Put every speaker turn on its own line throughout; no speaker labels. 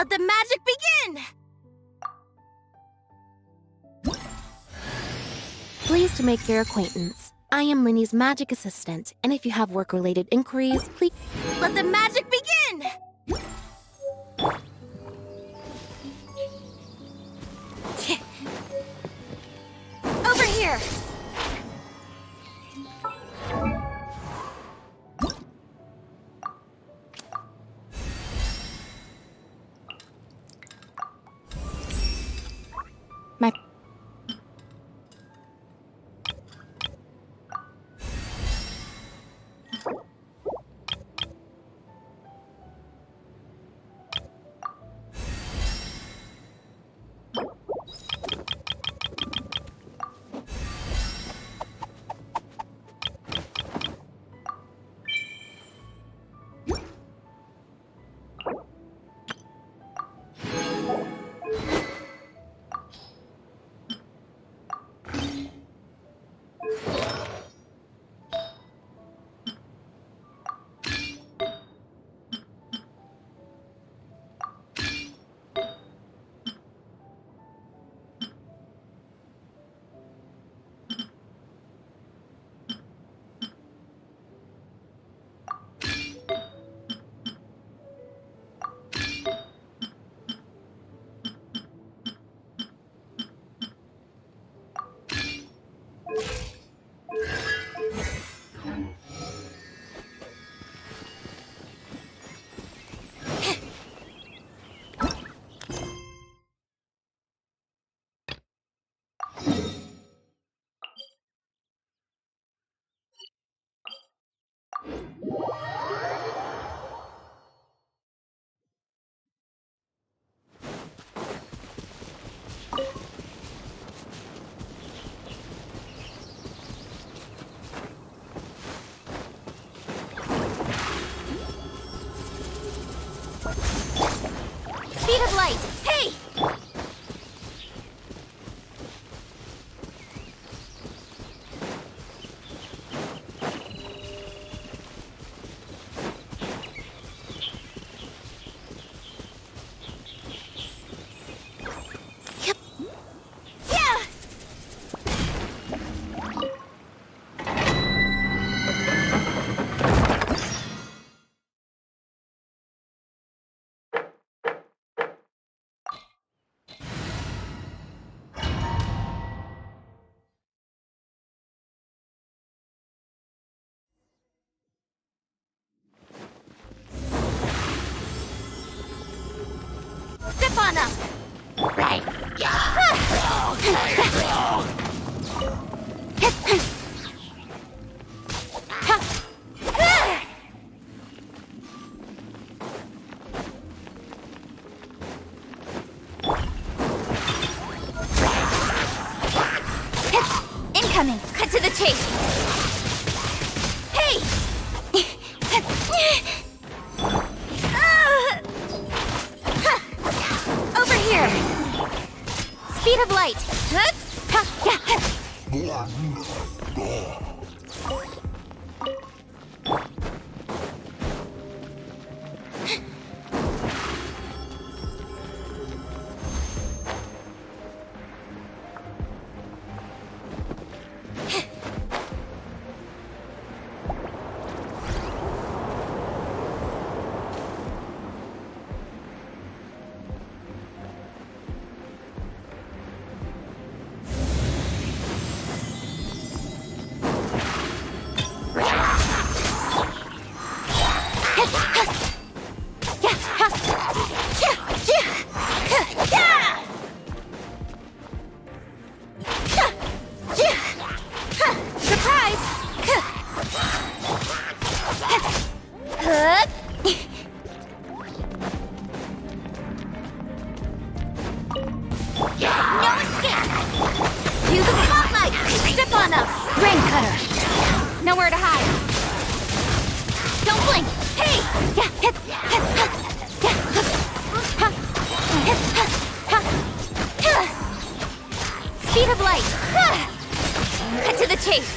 Let the magic begin! Pleased to make your acquaintance. I am Linny's magic assistant, and if you have work-related inquiries, please... Let the magic begin! Over here! My... Speed of light! Hey! Yep. Yeah! Step on up! Right. Incoming! Cut to the chase! Hey! Over here! Speed of light! Surprise! No escape! Use the spotlight! Step on up! Rain cutter! Nowhere to hide! Don't blink! Hey! Speed of light! Cut to the chase!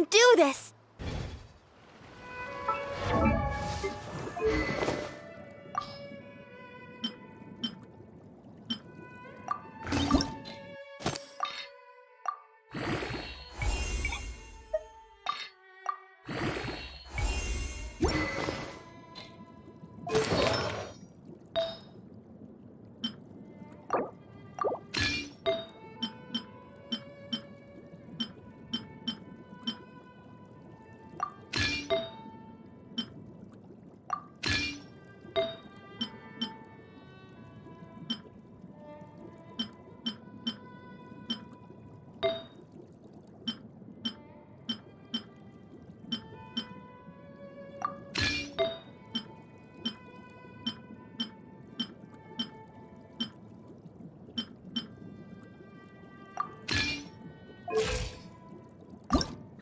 do this!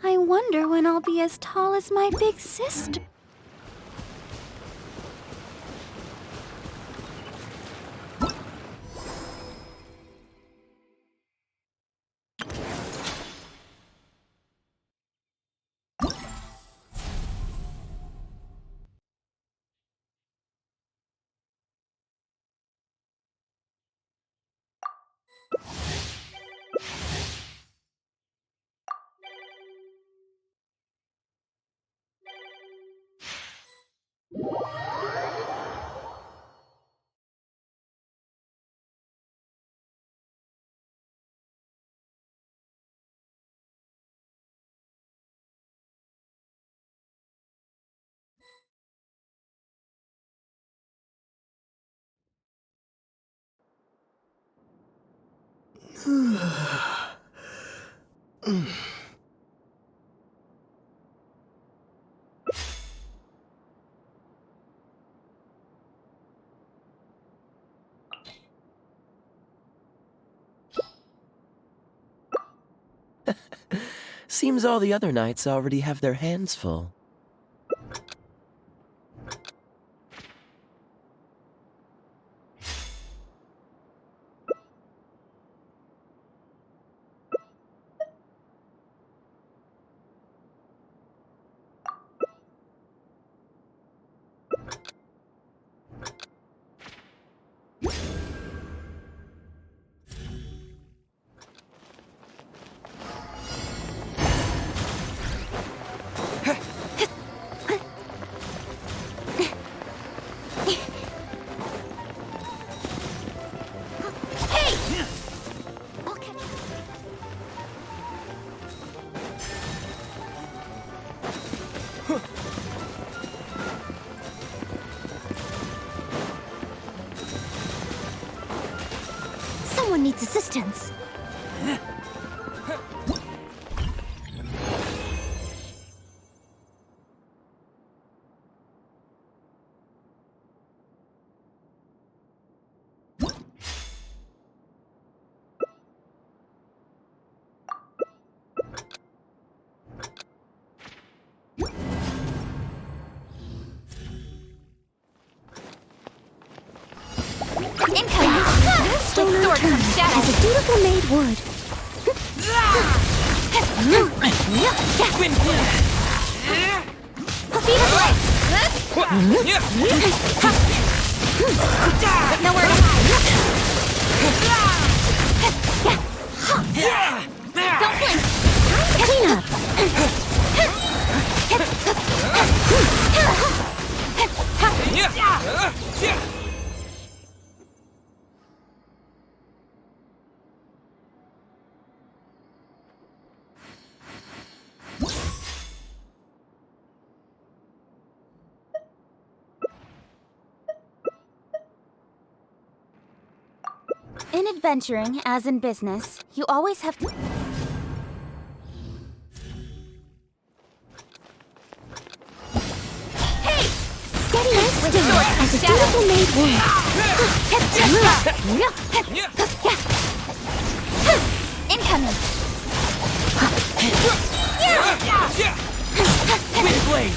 I wonder when I'll be as tall as my big sister.
Seems all the other knights already have their hands full.
Someone needs assistance.
Sword comes down.
As a beautiful maid would.
Wind
Feet of light. Nowhere to hide. Don't blink. Clean up. In adventuring, as in business, you always have to... Hey! Steady and still, as a beautiful maid would. Incoming!
Wind blade.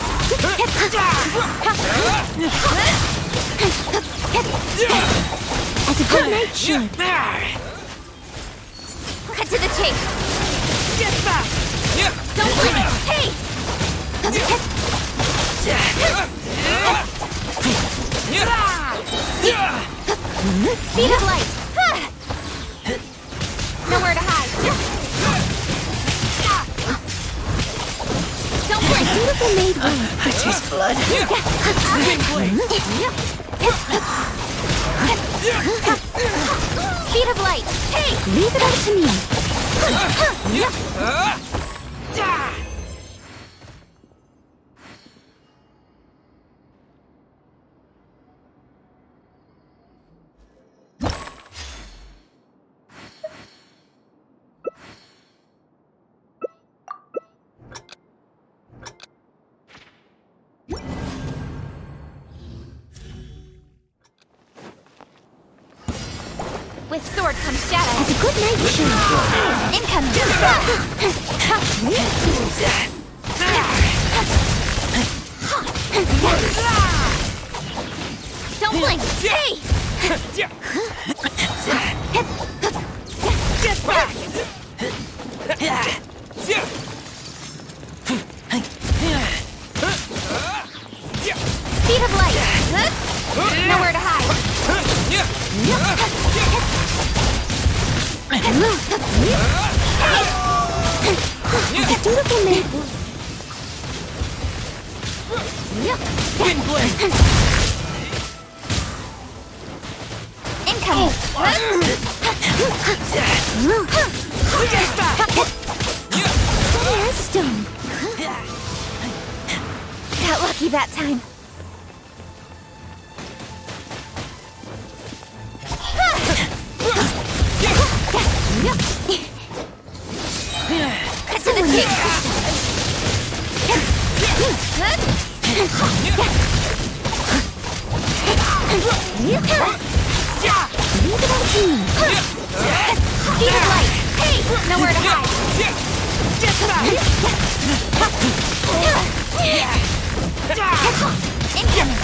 As a good knight should. Cut to the chase.
Get back.
Don't blink. Hey! Speed of light! Nowhere to hide! Don't blink! Beautiful maid wing!
I taste blood.
Wind blade.
Speed of light! Hey! Leave it up to me! With sword comes shadow. It's a good night shoot. Incoming. Don't blink. Hey!
Get back!
Speed of light. Nowhere to hide. Beautiful maid.
Wind blade.
Incoming.
Get back!
Stone. Got lucky that time. To the tape. Leave it on to me. Speed of light. Hey! Nowhere to hide.
Get back!
Incoming.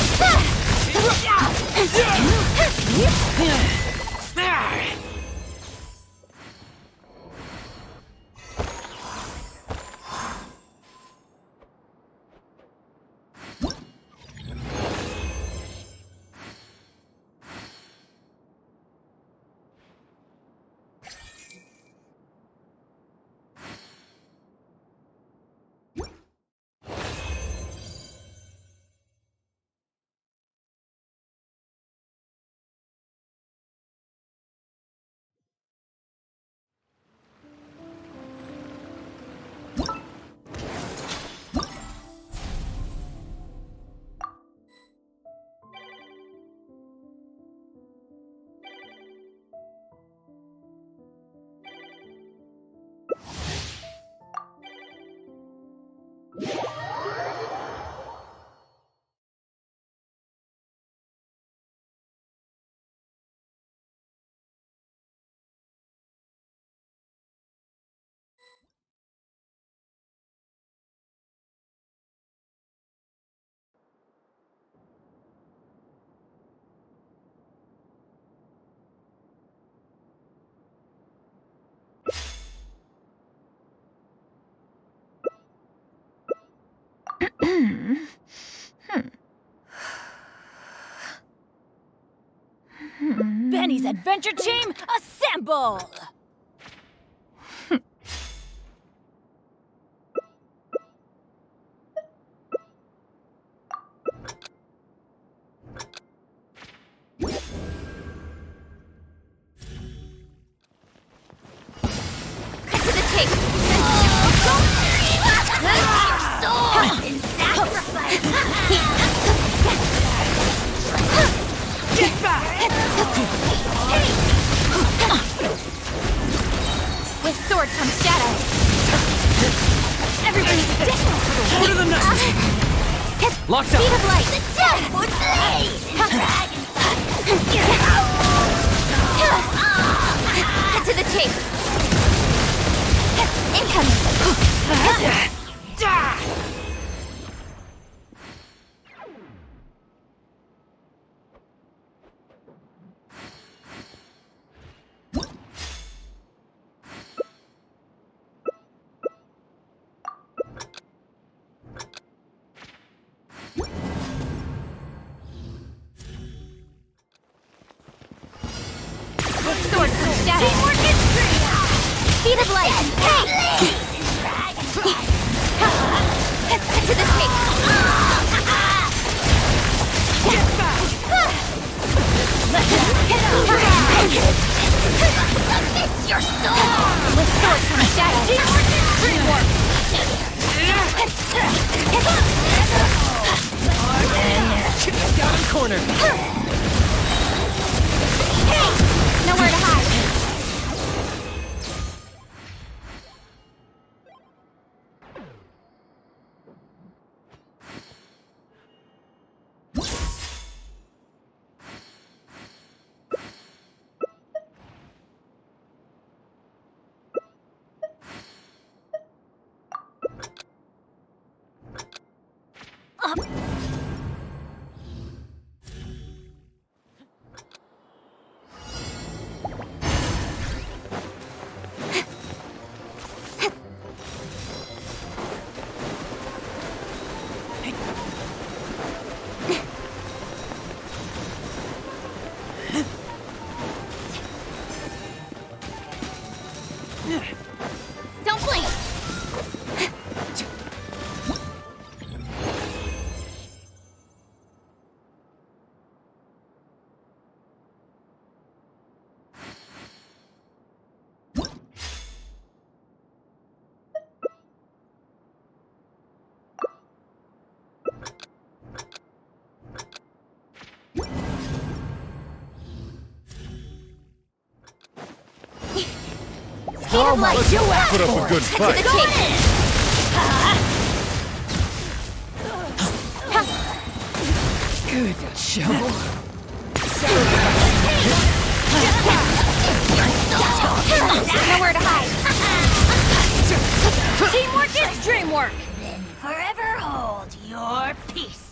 Benny's adventure team, assemble!
To the tape.
Get back!
With sword comes shadow. Everybody's down.
Order them now! Locked up!
Speed of light. To the chase. Incoming. shadow. Teamwork is great. Speed of light. Hey! To the tape.
Get back!
Submit your soul! With swords from shadow. Teamwork is dreamwork.
Down in corner.
Hey! Nowhere to hide. Don't blink! Speed of light.
Put up a good fight.
To the tape.
Good show.
Nowhere to hide.
Teamwork is dreamwork.
Then forever hold your peace.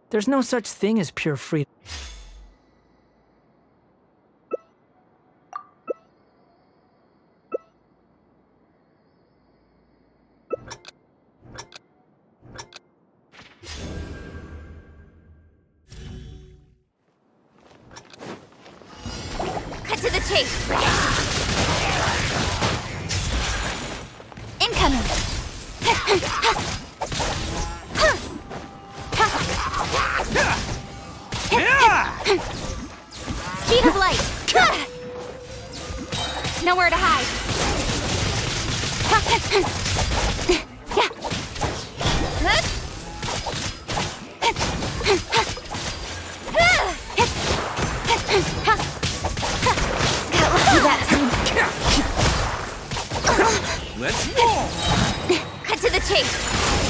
There's no such thing as pure freedom.
Cut to the chase. Incoming. Speed of light. Nowhere to hide.
Let's go!
Cut to the chase.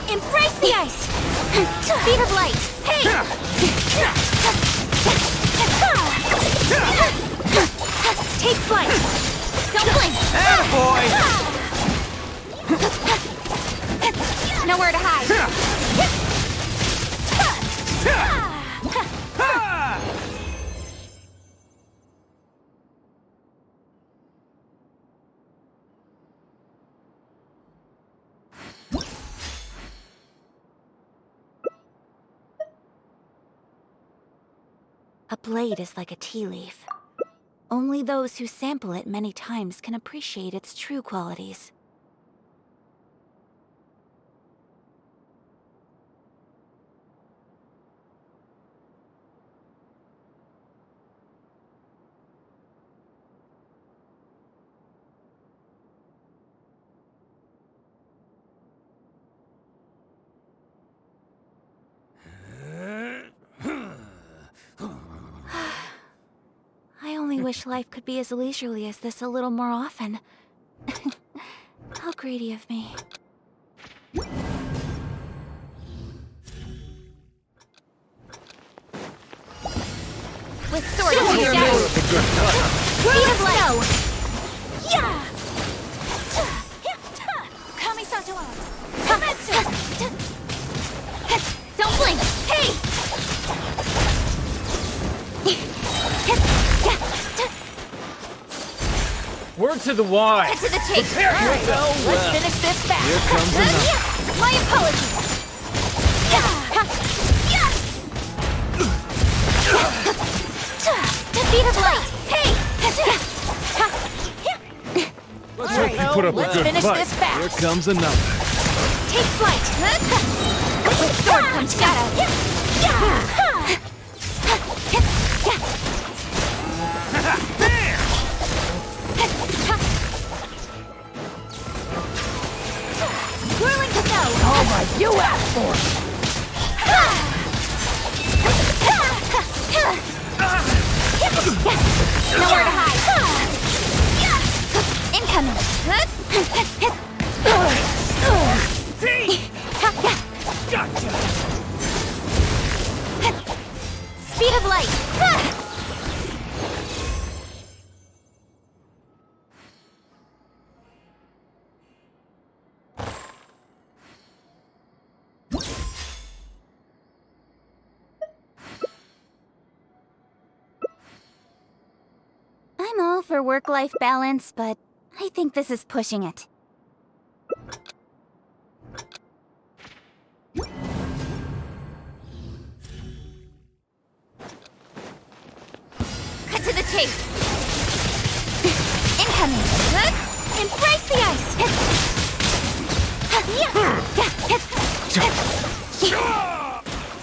Embrace the ice! Speed of light! Hey! Take flight! Don't blink!
Attaboy!
Nowhere to hide! A blade is like a tea leaf. Only those who sample it many times can appreciate its true qualities. I only wish life could be as leisurely as this a little more often. How greedy of me. With sword and shadow. Speed of light. Yeah. Kamisato. Kametsu. Don't blink. Hey.
Word to the wise.
Cut to the chase.
Let's finish this fast.
Here comes another.
My apologies. Speed of light. Hey.
Let's hope you put up a
Let's
good
finish
fight.
this fast.
Here comes another.
Take flight. With sword comes shadow. Whirling snow.
Oh my, you asked for it.
Nowhere to hide. Incoming. Speed of light. I'm all for work-life balance, but I think this is pushing it. Cut to the chase. Incoming. Embrace the ice.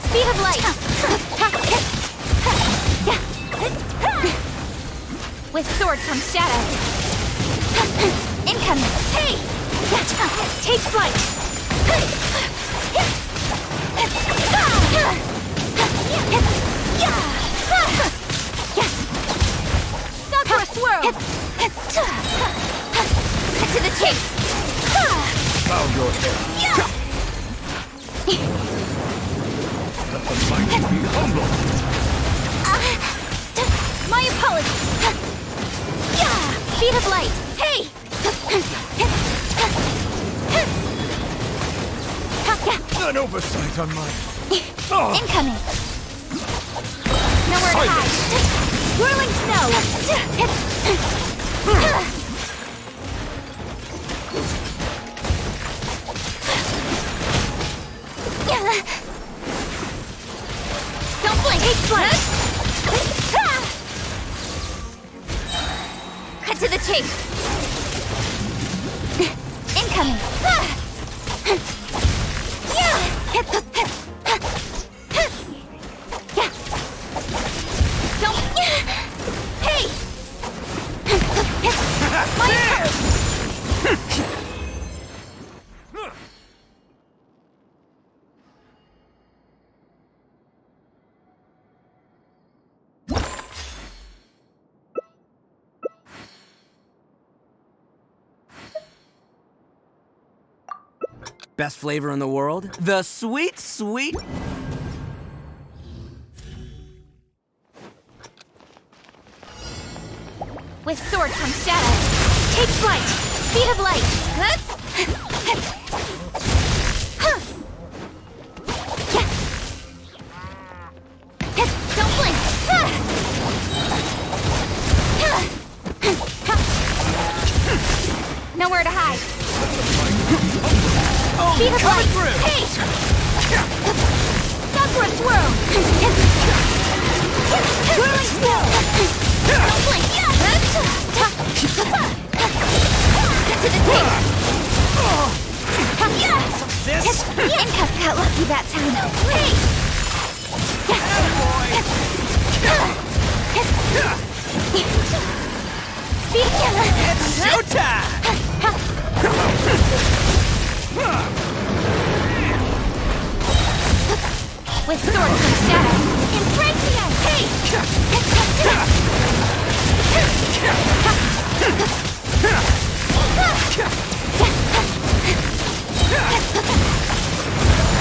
Speed of light. With sword comes shadow. Incoming. Hey! Take flight. Sakura swirl. Cut to the chase.
Bow your head. Let the mighty be humble.
My apologies. Speed of light. Hey!
An oversight on mine.
Incoming. Nowhere to hide. Whirling snow. Don't blink. Take flight. Cut to the chase. Incoming. Don't. Hey. My apologies.
best flavor in the world? The sweet, sweet...
With sword comes shadow. Take flight! Speed of light! Don't blink! Nowhere to hide. Speed of light! Hey! Backward twirl! Whirling snow! Don't blink! To the tape!
This?
Got lucky that time. Hey! Speed killer!
It's showtime!
With sword comes shadow. Impregnio! Hey!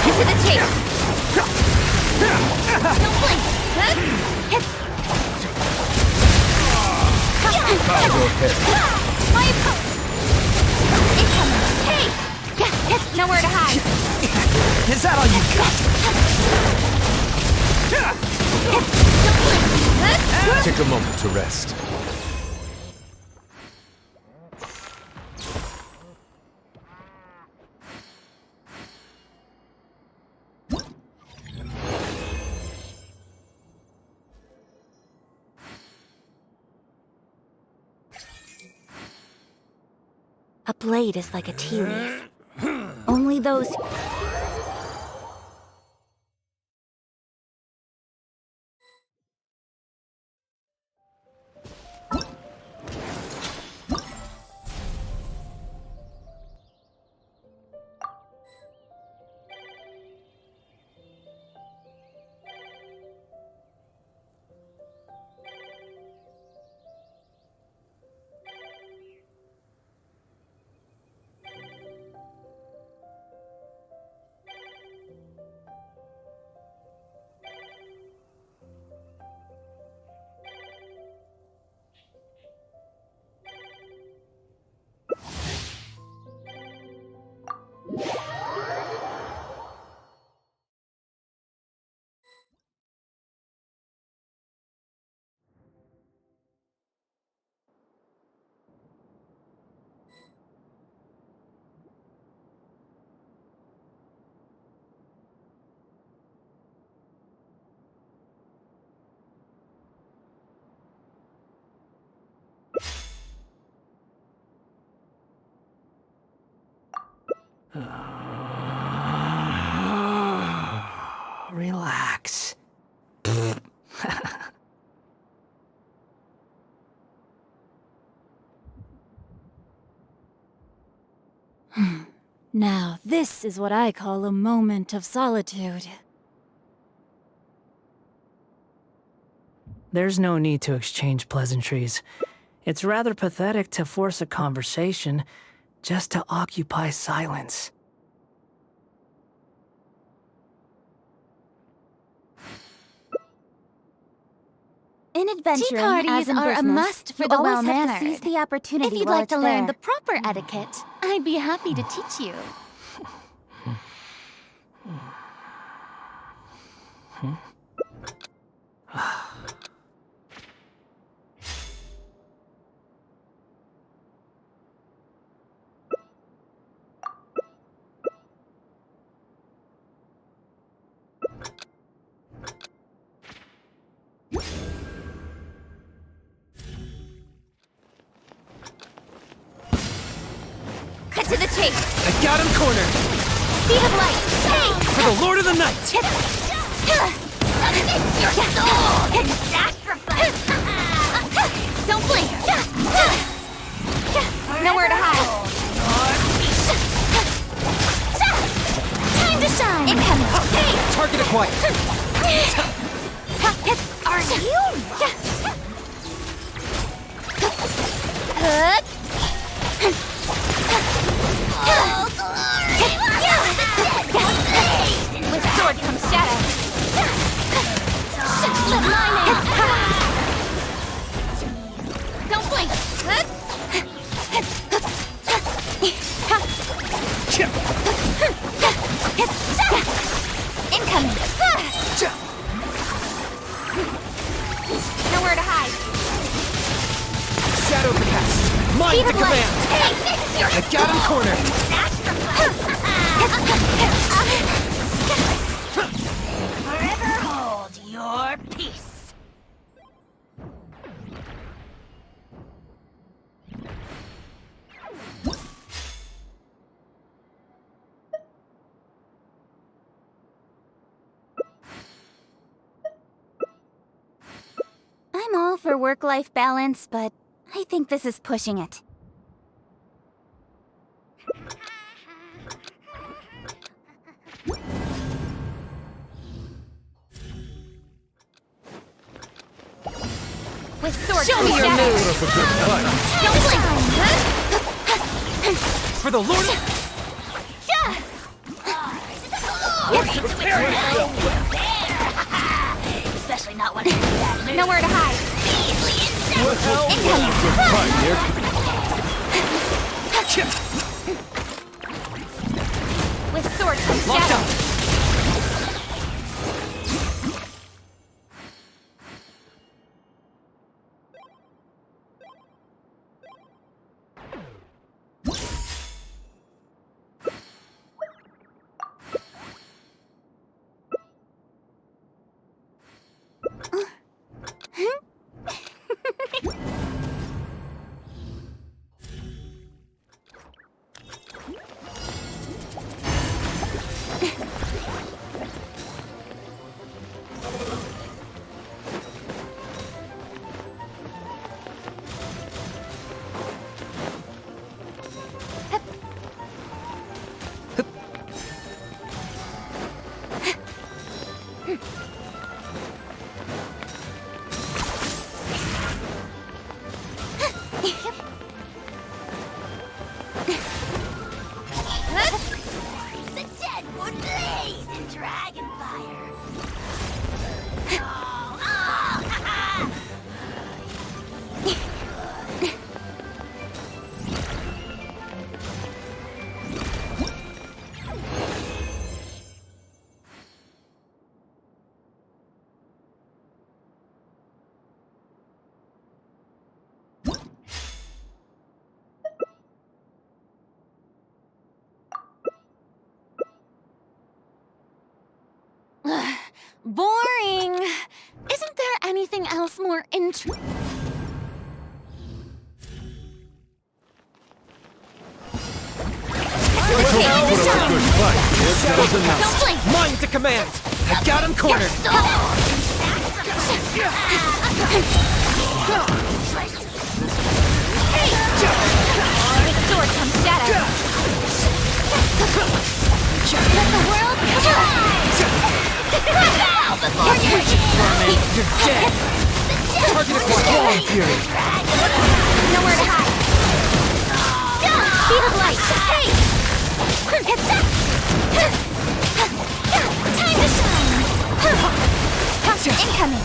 Get to the tape! Don't blink! My opponent! Incoming! Hey! Nowhere to hide!
Is that all you got?
Take a moment to rest.
A blade is like a tea leaf. Only those...
Relax.
Now, this is what I call a moment of solitude.
There's no need to exchange pleasantries. It's rather pathetic to force a conversation just to occupy silence.
In adventuring,
Tea parties
as in
are a
business,
must for
you
the
always have to
well-mannered.
seize the opportunity
If you'd
while
like to
it's
learn
there.
the proper etiquette, I'd be happy to teach you.
Cut to the chase!
I got him cornered!
Speed of light! Hey!
For the Lord of the Night!
Submit your soul in sacrifice!
Don't blink! Nowhere to hide! Time to shine! Incoming! Hey!
Target acquired!
Are you? sword comes shadow. Let mine in. Don't blink. Incoming. Nowhere to hide.
Shadow cast. Mine
Speed
to
of light.
command.
Hey, this is your
I got him cornered.
Forever hold your peace.
I'm all for work-life balance, but I think this is pushing it. With sword
Show me your
shadow.
move.
Put up a good fight.
Don't blink.
For the Lord.
Prepare yourself.
Especially not when it's that mood.
Nowhere to hide.
Good fight, Nick.
With sword comes
Locked
shadow.
up.
The dead would blaze in dragon fire.
Boring. Isn't there anything else more interesting?
Put up a good fight, Nick. That was enough.
Don't blink.
Mine to command. I got him cornered.
With sword comes shadow. Let the world
You're dead. Target acquired. Wall Fury.
nowhere to hide. Speed of light. Hey! Time to shine. Incoming.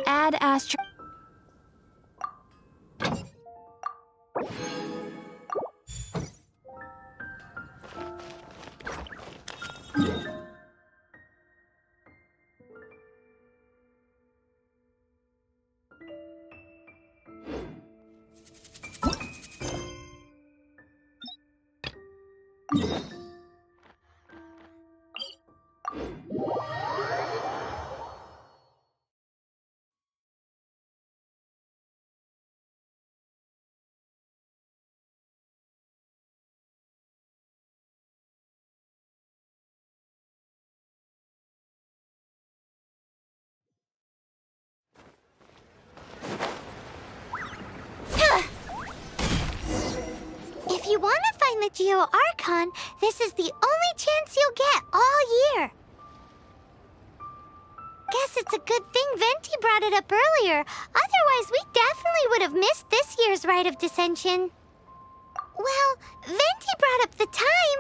Add astro.
If you want to find the Geo Archon, this is the only chance you'll get all year. Guess it's a good thing Venti brought it up earlier. Otherwise, we definitely would have missed this year's Rite of Dissension. Well, Venti brought up the time,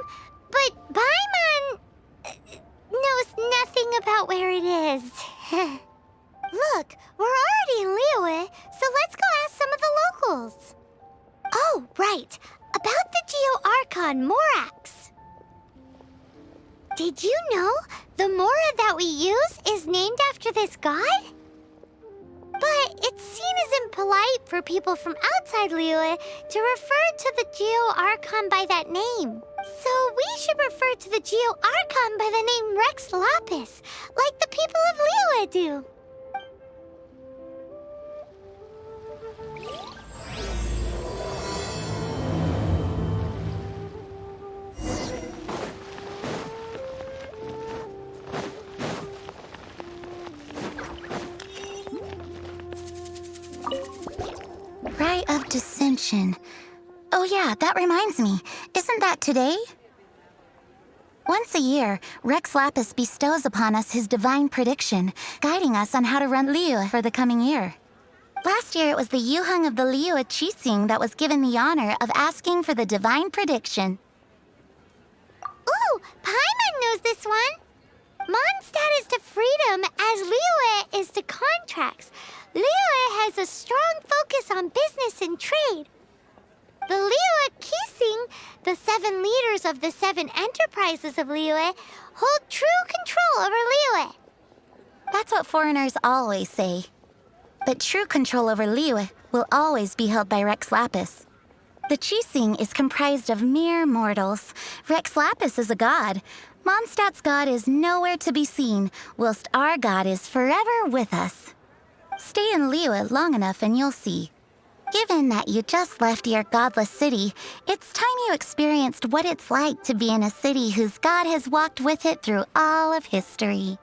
but Paimon knows nothing about where it is. Look, we're already in Liyue, so let's go ask some of the locals. Oh, right. About the Geo Archon Morax. Did you know the Mora that we use is named after this god? But it's seen as impolite for people from outside Liyue to refer to the Geo Archon by that name. So we should refer to the Geo Archon by the name Rex Lapis, like the people of Liyue do.
Rite of Dissension. Oh yeah, that reminds me. Isn't that today? Once a year, Rex Lapis bestows upon us his divine prediction, guiding us on how to run Liyue for the coming year. Last year, it was the Yuheng of the Liyue Qixing that was given the honor of asking for the divine prediction.
Ooh, Paimon knows this one. Mondstadt is to freedom as Liyue is to contracts. Liyue has a strong focus on business and trade. The Liyue Qixing, the 7 leaders of the 7 enterprises of Liyue, hold true control over Liyue.
That's what foreigners always say. But true control over Liyue will always be held by Rex Lapis. The Qixing is comprised of mere mortals. Rex Lapis is a god. Mondstadt's god is nowhere to be seen, whilst our god is forever with us. Stay in Liyue long enough and you'll see. Given that you just left your godless city, it's time you experienced what it's like to be in a city whose god has walked with it through all of history.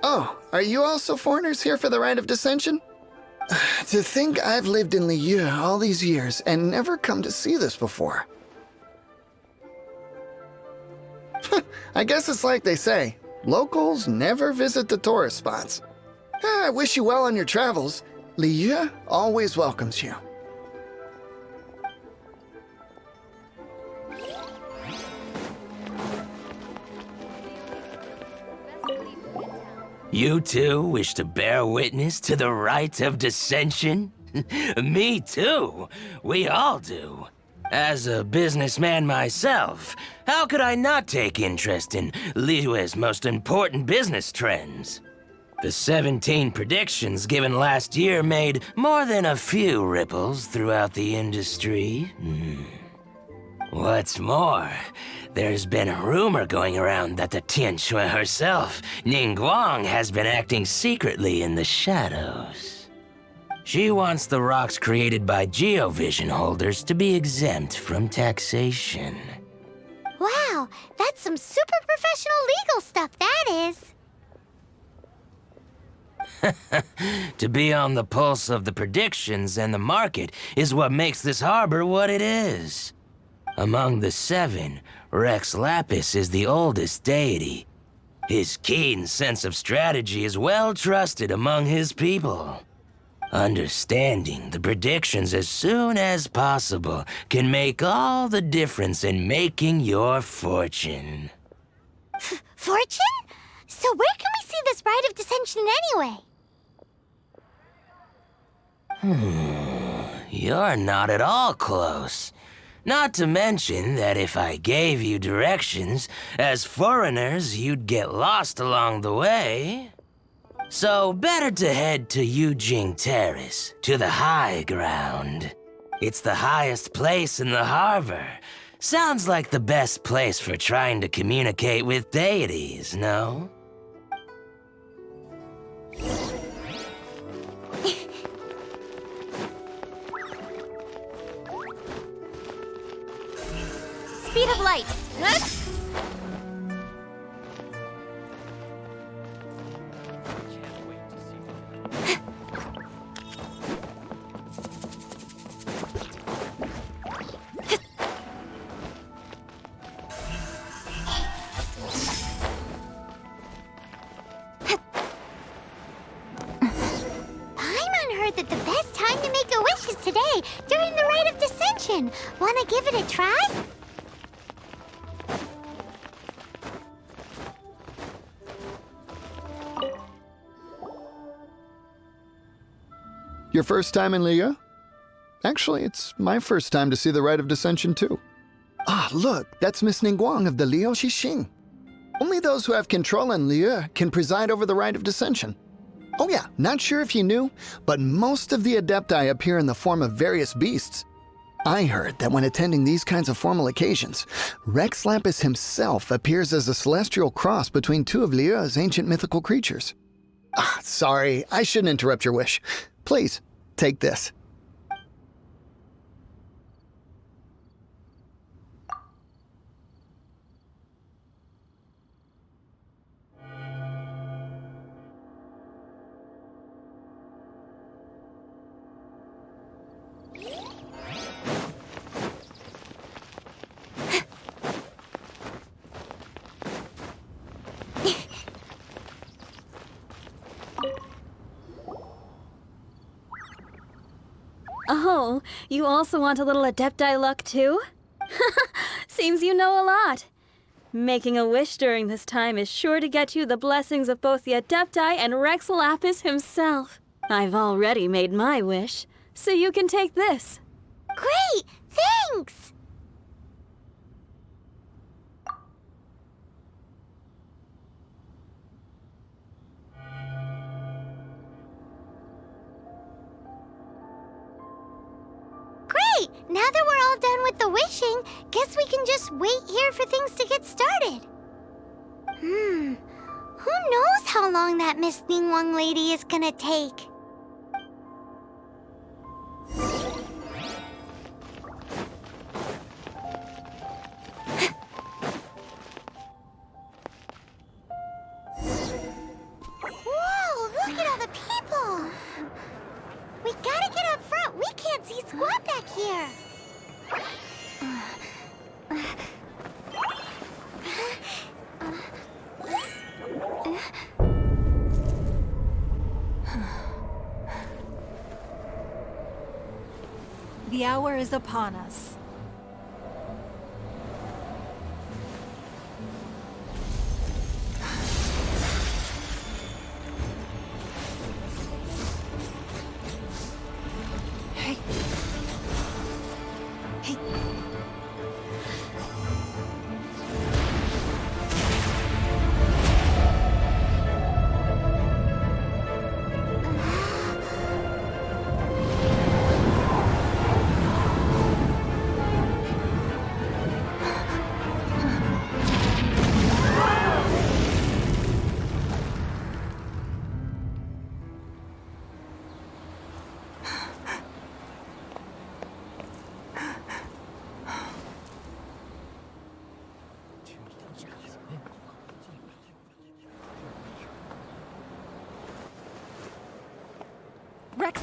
Oh, are you also foreigners here for the Rite of Dissension? To think I've lived in Liyue all these years and never come to see this before. I guess it's like they say, locals never visit the tourist spots. I wish you well on your travels. Liyue always welcomes you.
You too wish to bear witness to the Rite of Dissension? Me too. We all do. As a businessman myself, how could I not take interest in Liyue's most important business trends? The 17 predictions given last year made more than a few ripples throughout the industry. What's more, there's been a rumor going around that the Tianshui herself, Ningguang, has been acting secretly in the shadows. She wants the rocks created by Geovision holders to be exempt from taxation.
Wow, that's some super professional legal stuff, that is.
To be on the pulse of the predictions and the market is what makes this harbor what it is. Among the seven, Rex Lapis is the oldest deity. His keen sense of strategy is well trusted among his people. Understanding the predictions as soon as possible can make all the difference in making your fortune.
Fortune? So where can we see this Rite of Dissension anyway?
You're not at all close. Not to mention that if I gave you directions, as foreigners, you'd get lost along the way. So better to head to Yujing Terrace, to the high ground. It's the highest place in the harbor. Sounds like the best place for trying to communicate with deities, no?
Speed of light. Huh?
That the best time to make a wish is today, during the Rite of Dissension. Wanna give it a try?
Your first time in Liyue? Actually, it's my first time to see the Rite of Dissension too. Ah, look, that's Miss Ningguang of the Liu Xixing. Only those who have control in Liyue can preside over the Rite of Dissension. Oh yeah, not sure if you knew, but most of the Adepti appear in the form of various beasts. I heard that when attending these kinds of formal occasions, Rex Lapis himself appears as a celestial cross between two of Liyue's ancient mythical creatures. Ah, sorry, I shouldn't interrupt your wish. Please, take this.
Oh, you also want a little Adepti luck too? Seems you know a lot. Making a wish during this time is sure to get you the blessings of both the Adepti and Rex Lapis himself. I've already made my wish, so you can take this.
Great! Thanks! Great! Now that we're all done with the wishing, guess we can just wait here for things to get started. Who knows how long that Miss Ningguang lady is gonna take? Whoa, look at all the people! We gotta get up front. We can't see squat back here.
The hour is upon us. Hey. Hey.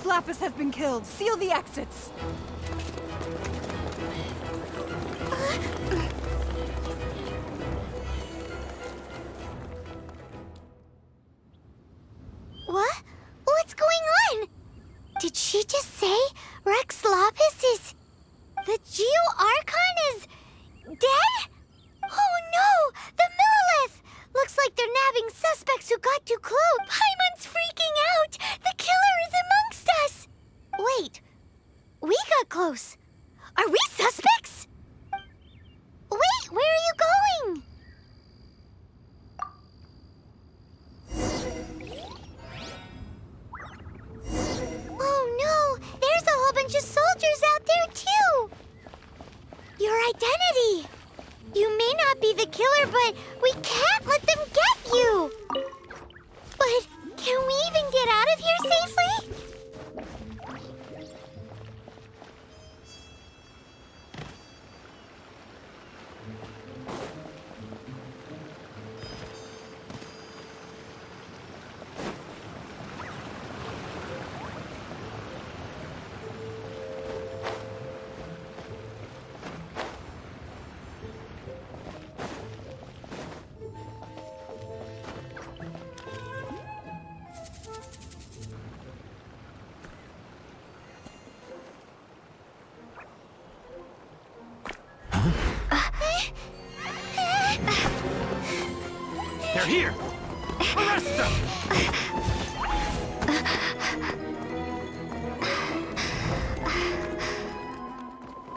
Lapis has been killed. Seal the exits.
What? What's going on? Did she just say Rex Lapis is... The Geo-Archon is... dead? Oh no! The Millilith! Looks like they're nabbing suspects who got too close. Paimon's freaking out! The killer is amongst us! Wait, we got close. Are we suspects? Wait, where are you going? Oh no, there's a whole bunch of soldiers out there too! Your identity! You may not be the killer, but we can't let them get you! But can we even get out of here safely?
They're here! Arrest them!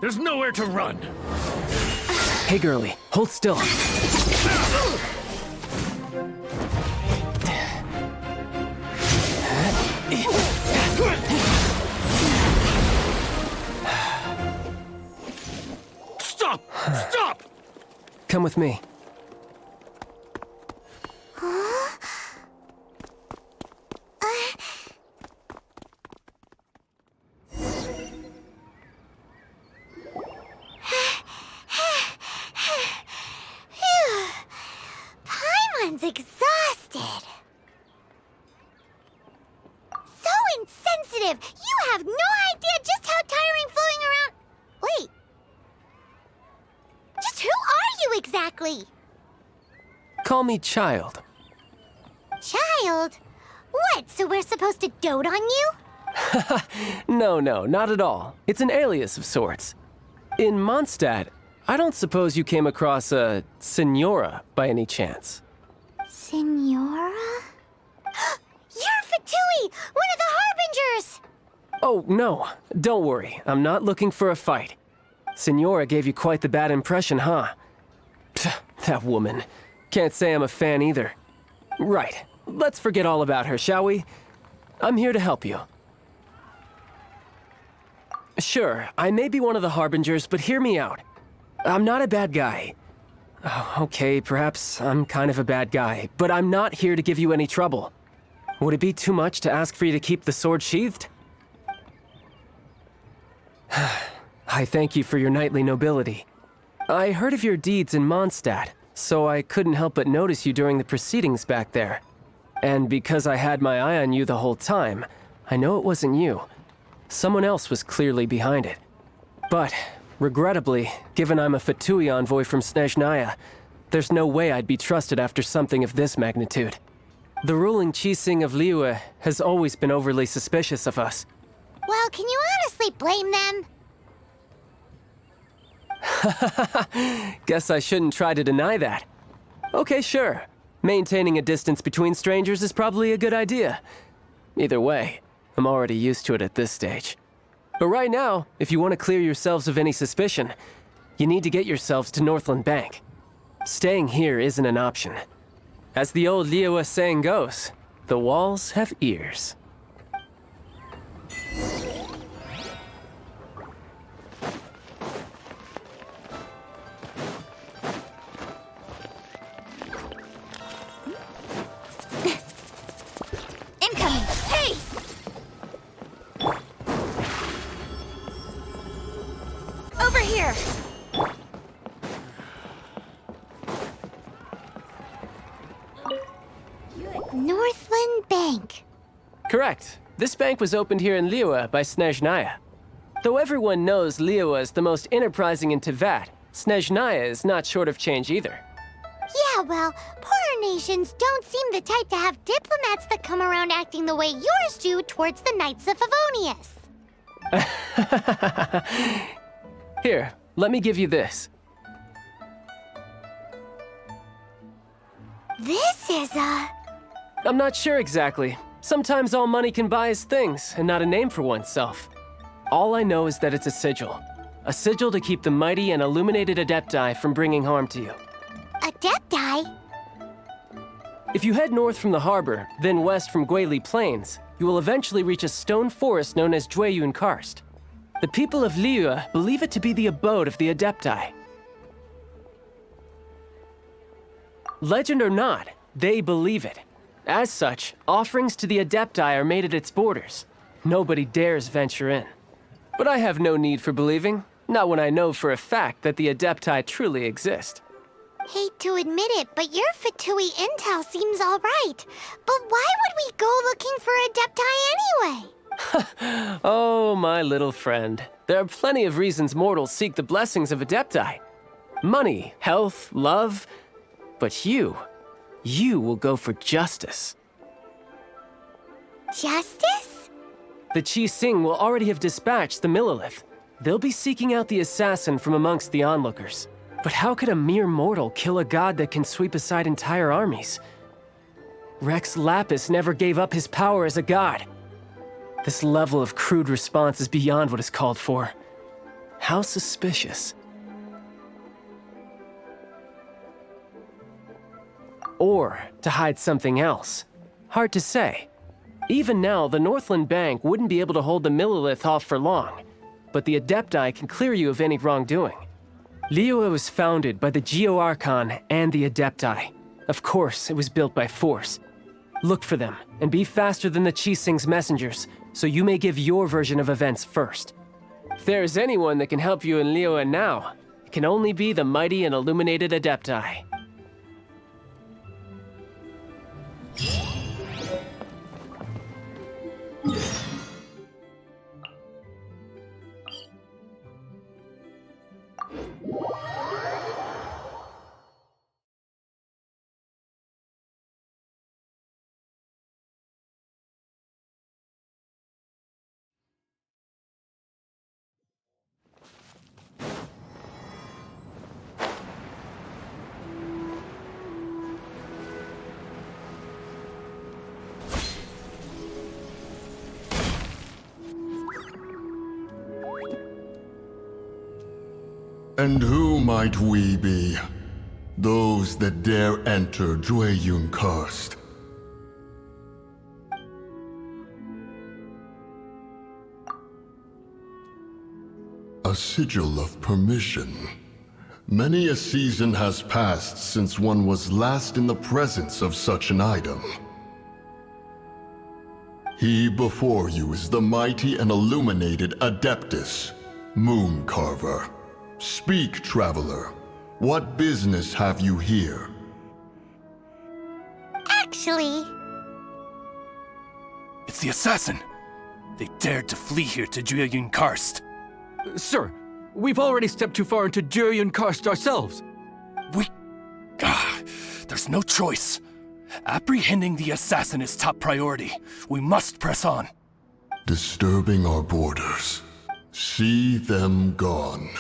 There's nowhere to run!
Hey, girlie, hold still.
Stop! Stop!
Come with me.
Paimon's exhausted. So insensitive! You have no idea just how tiring floating around... Wait. Just who are you exactly?
Call me Child.
Child? What, so we're supposed to dote on you?
No, not at all. It's an alias of sorts. In Mondstadt, I don't suppose you came across a Senora by any chance.
Senora? You're Fatui, one of the Harbingers!
Oh, no. Don't worry. I'm not looking for a fight. Senora gave you quite the bad impression, huh? Pfft, that woman. Can't say I'm a fan either. Right. Let's forget all about her, shall we? I'm here to help you. Sure, I may be one of the Harbingers, but hear me out. I'm not a bad guy. Oh, okay, perhaps I'm kind of a bad guy, but I'm not here to give you any trouble. Would it be too much to ask for you to keep the sword sheathed? I thank you for your knightly nobility. I heard of your deeds in Mondstadt, so I couldn't help but notice you during the proceedings back there. And because I had my eye on you the whole time, I know it wasn't you. Someone else was clearly behind it. But, regrettably, given I'm a Fatui envoy from Snezhnaya, there's no way I'd be trusted after something of this magnitude. The ruling Qixing of Liyue has always been overly suspicious of us.
Well, can you honestly blame them?
Guess I shouldn't try to deny that. Okay, sure. Maintaining a distance between strangers is probably a good idea. Either way, I'm already used to it at this stage. But right now, if you want to clear yourselves of any suspicion, you need to get yourselves to Northland Bank. Staying here isn't an option. As the old Liyue saying goes, the walls have ears.
Incoming! Hey! Over here! Northland Bank.
Correct. This bank was opened here in Liyue by Snezhnaya. Though everyone knows Liyue is the most enterprising in Teyvat, Snezhnaya is not short of change either.
Yeah, well, poorer nations don't seem the type to have diplomats that come around acting the way yours do towards the Knights of Favonius.
Here, let me give you this.
This is a...
I'm not sure exactly. Sometimes all money can buy is things, and not a name for oneself. All I know is that it's a sigil. A sigil to keep the mighty and illuminated Adepti from bringing harm to you.
Adepti?
If you head north from the harbor, then west from Guili Plains, you will eventually reach a stone forest known as Jueyun Karst. The people of Liyue believe it to be the abode of the Adepti. Legend or not, they believe it. As such, offerings to the Adepti are made at its borders. Nobody dares venture in. But I have no need for believing, not when I know for a fact that the Adepti truly exist.
Hate to admit it, but your Fatui intel seems all right. But why would we go looking for Adepti anyway?
Oh, my little friend. There are plenty of reasons mortals seek the blessings of Adepti. Money, health, love. But you will go for justice.
Justice?
The Qi Sing will already have dispatched the Millilith. They'll be seeking out the assassin from amongst the onlookers. But how could a mere mortal kill a god that can sweep aside entire armies? Rex Lapis never gave up his power as a god. This level of crude response is beyond what is called for. How suspicious. Or to hide something else. Hard to say. Even now, the Northland Bank wouldn't be able to hold the Millilith off for long, but the Adepti can clear you of any wrongdoing. Liyue was founded by the Geo-Archon and the Adepti. Of course, it was built by force. Look for them, and be faster than the Qi Sing's messengers, so you may give your version of events first. If there is anyone that can help you in Liyue now, it can only be the mighty and illuminated Adepti.
And who might we be? Those that dare enter Jueyun Karst. A sigil of permission. Many a season has passed since one was last in the presence of such an item. He before you is the mighty and illuminated Adeptus, Moon Carver. Speak, traveler. What business have you here?
Actually...
It's the assassin! They dared to flee here to Jueyun Karst.
Sir, we've already stepped too far into Jueyun Karst ourselves.
There's no choice. Apprehending the assassin is top priority. We must press on.
Disturbing our borders. See them gone.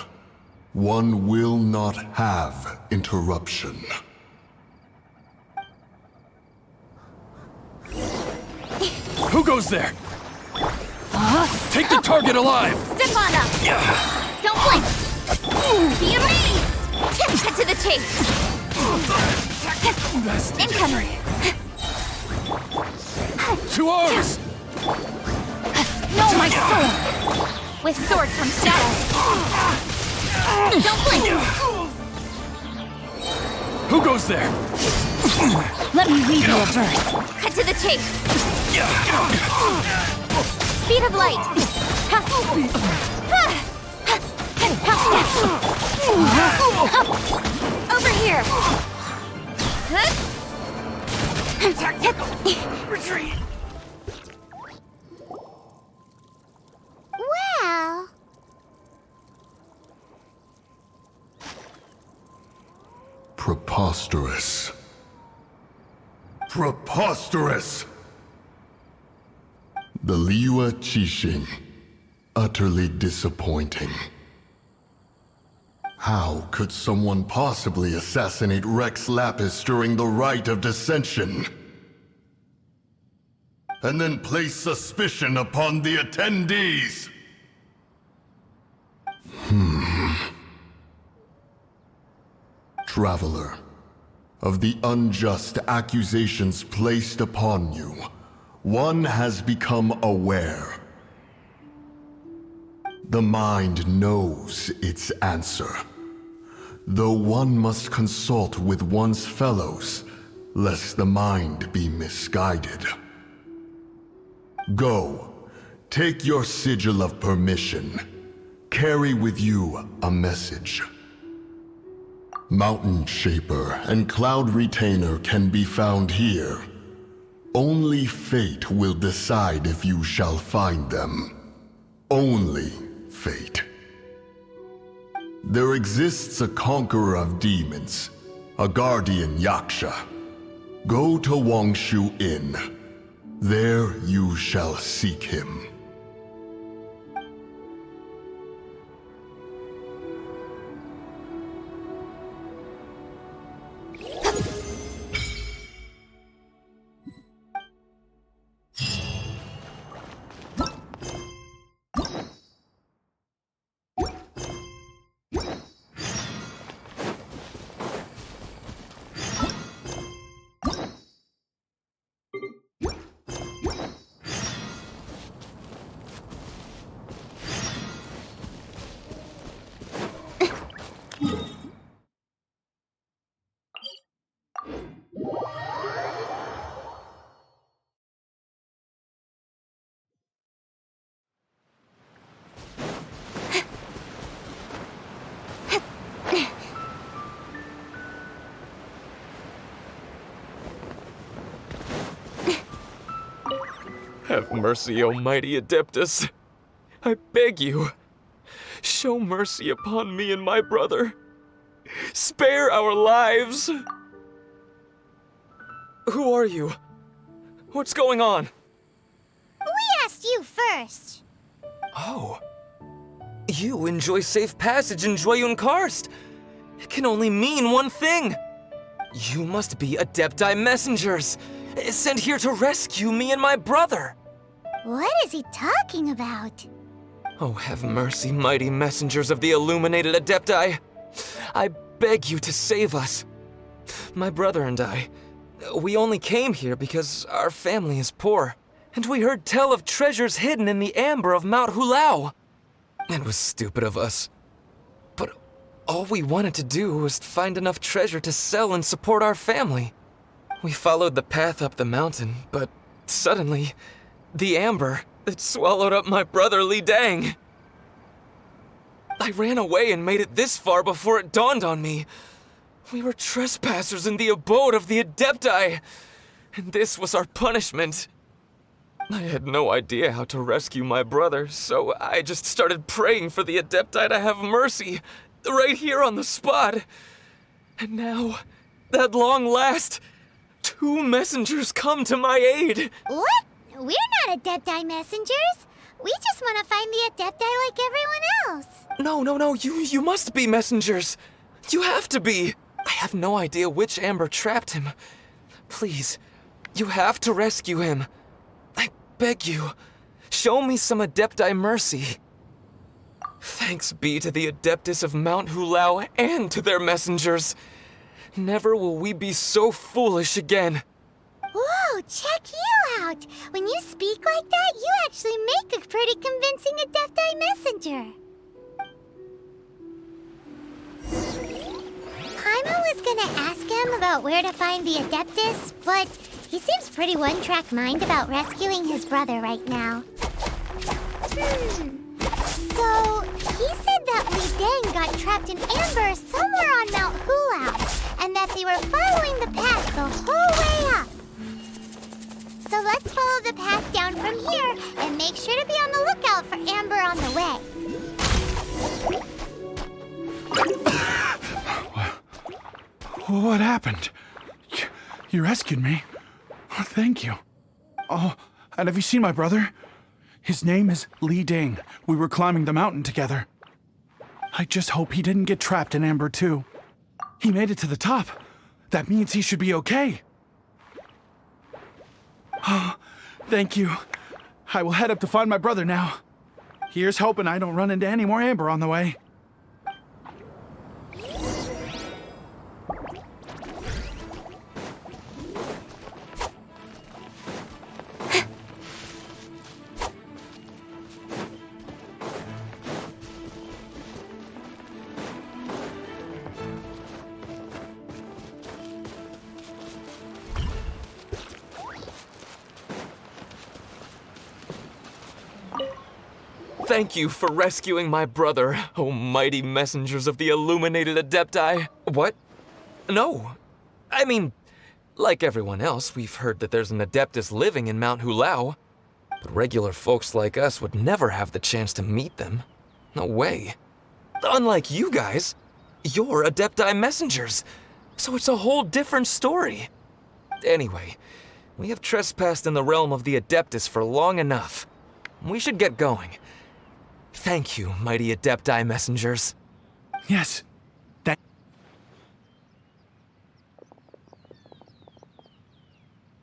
One will not have interruption.
Who goes there? Take the target alive!
Step on up! Don't blink! Be amazed! Cut to the chase! Incoming!
2 arms!
No, my sword! With sword from shadow! Don't blink!
Who goes there?
Let me read you a verse. Cut to the chase! Speed of light! Over here!
Retreat!
Preposterous. Preposterous! The Liyue Qixing. Utterly disappointing. How could someone possibly assassinate Rex Lapis during the Rite of Dissension? And then place suspicion upon the attendees? Traveler, of the unjust accusations placed upon you, one has become aware. The mind knows its answer, though one must consult with one's fellows, lest the mind be misguided. Go, take your sigil of permission. Carry with you a message. Mountain Shaper and Cloud Retainer can be found here. Only fate will decide if you shall find them. Only fate. There exists a conqueror of demons, a guardian Yaksha. Go to Wangshu Inn. There you shall seek him.
Have mercy, O mighty Adeptus. I beg you, show mercy upon me and my brother. Spare our lives! Who are you? What's going on?
We asked you first.
Oh. You enjoy safe passage in Jueyun Karst. It can only mean one thing. You must be Adepti messengers, sent here to rescue me and my brother.
What is he talking about?
Oh, have mercy, mighty messengers of the illuminated Adepti. I beg you to save us. My brother and I, we only came here because our family is poor, and we heard tell of treasures hidden in the amber of Mount Hulao. It was stupid of us. But all we wanted to do was find enough treasure to sell and support our family. We followed the path up the mountain, but suddenly, the amber, it swallowed up my brother Li Dang. I ran away and made it this far before it dawned on me. We were trespassers in the abode of the Adepti, and this was our punishment. I had no idea how to rescue my brother, so I just started praying for the Adepti to have mercy, right here on the spot. And now, at long last, 2 messengers come to my aid.
What? We're not Adepti messengers. We just want to find the Adepti like everyone else.
No, you must be messengers. You have to be. I have no idea which amber trapped him. Please, you have to rescue him. I beg you, show me some Adepti mercy. Thanks be to the Adeptus of Mount Hulao and to their messengers. Never will we be so foolish again.
Whoa, check you out! When you speak like that, you actually make a pretty convincing Adepti messenger. Paimon was gonna ask him about where to find the Adeptus, but he seems pretty one-track mind about rescuing his brother right now. So, he said that Li Dang got trapped in amber somewhere on Mount Hulao, and that they were following the path the whole way up. So let's follow the path down from here and make sure to be on the lookout for amber on the way.
What happened? You rescued me. Oh, thank you. Oh, and have you seen my brother? His name is Li Ding. We were climbing the mountain together. I just hope he didn't get trapped in Amber too. He made it to the top. That means he should be okay. Oh, thank you. I will head up to find my brother now. Here's hoping I don't run into any more Amber on the way.
Thank you for rescuing my brother, oh mighty messengers of the illuminated Adepti. What? No. I mean, like everyone else, we've heard that there's an Adeptus living in Mount Hulao. But regular folks like us would never have the chance to meet them. No way. Unlike you guys, you're Adepti messengers, so it's a whole different story. Anyway, we have trespassed in the realm of the Adeptus for long enough. We should get going. Thank you, mighty Adepti messengers.
Yes.
Boy,